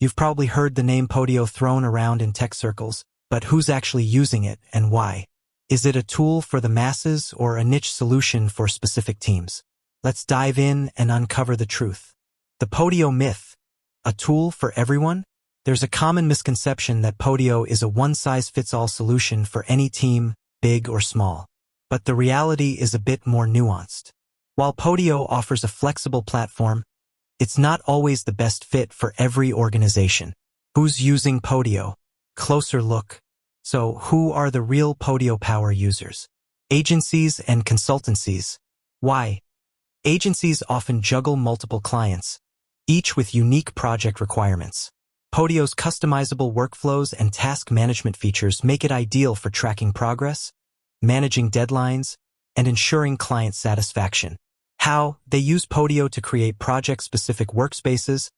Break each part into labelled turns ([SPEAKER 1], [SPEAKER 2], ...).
[SPEAKER 1] You've probably heard the name Podio thrown around in tech circles, but who's actually using it and why? Is it a tool for the masses or a niche solution for specific teams? Let's dive in and uncover the truth. The Podio myth. A tool for everyone? There's a common misconception that Podio is a one-size-fits-all solution for any team, big or small. But the reality is a bit more nuanced. While Podio offers a flexible platform, it's not always the best fit for every organization. Who's using Podio? Closer look. So, who are the real Podio power users? Agencies and consultancies. Why? Agencies often juggle multiple clients, each with unique project requirements. Podio's customizable workflows and task management features make it ideal for tracking progress, managing deadlines, and ensuring client satisfaction. How? They use Podio to create project-specific workspaces,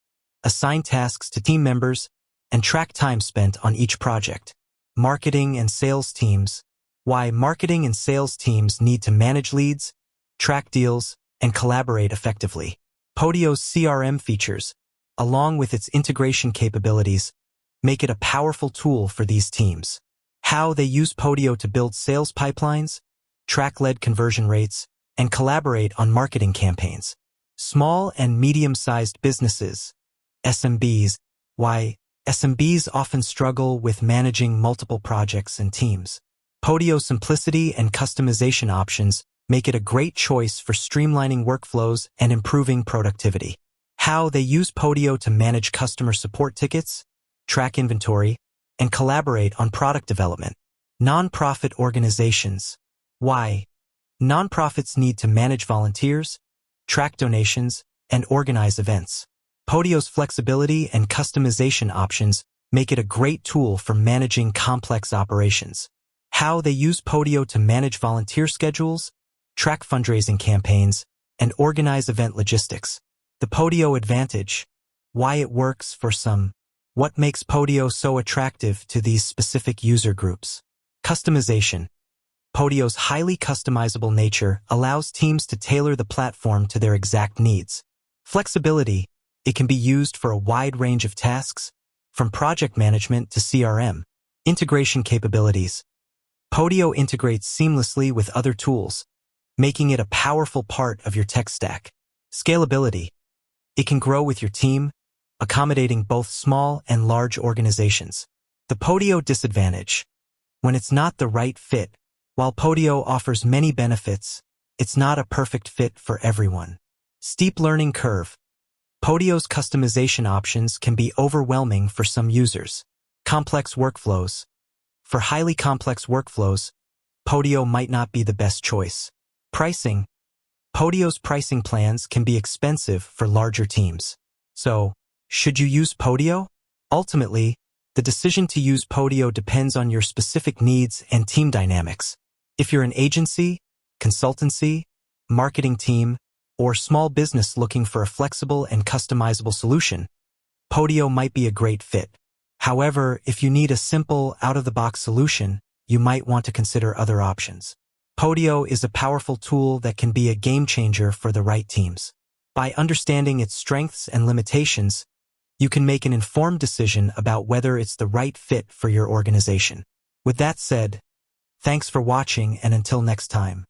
[SPEAKER 1] assign tasks to team members, and track time spent on each project. Marketing and sales teams. Why? Marketing and sales teams need to manage leads, track deals, and collaborate effectively. Podio's CRM features, along with its integration capabilities, make it a powerful tool for these teams. How? They use Podio to build sales pipelines, track lead conversion rates, and collaborate on marketing campaigns. Small and medium-sized businesses, SMBs. Why? SMBs often struggle with managing multiple projects and teams. Podio's simplicity and customization options make it a great choice for streamlining workflows and improving productivity. How? They use Podio to manage customer support tickets, track inventory, and collaborate on product development. Nonprofit organizations. Why? Nonprofits need to manage volunteers, track donations, and organize events. Podio's flexibility and customization options make it a great tool for managing complex operations. How? They use Podio to manage volunteer schedules, track fundraising campaigns, and organize event logistics. The Podio advantage. Why it works for some. What makes Podio so attractive to these specific user groups? Customization. Podio's highly customizable nature allows teams to tailor the platform to their exact needs. Flexibility. It can be used for a wide range of tasks, from project management to CRM. Integration capabilities. Podio integrates seamlessly with other tools, making it a powerful part of your tech stack. Scalability. It can grow with your team, accommodating both small and large organizations. The Podio disadvantage. When it's not the right fit. While Podio offers many benefits, it's not a perfect fit for everyone. Steep learning curve. Podio's customization options can be overwhelming for some users. Complex workflows. For highly complex workflows, Podio might not be the best choice. Pricing. Podio's pricing plans can be expensive for larger teams. So, should you use Podio? Ultimately, the decision to use Podio depends on your specific needs and team dynamics. If you're an agency, consultancy, marketing team, or small business looking for a flexible and customizable solution, Podio might be a great fit. However, if you need a simple, out-of-the-box solution, you might want to consider other options. Podio is a powerful tool that can be a game-changer for the right teams. By understanding its strengths and limitations, you can make an informed decision about whether it's the right fit for your organization. With that said, thanks for watching, and until next time.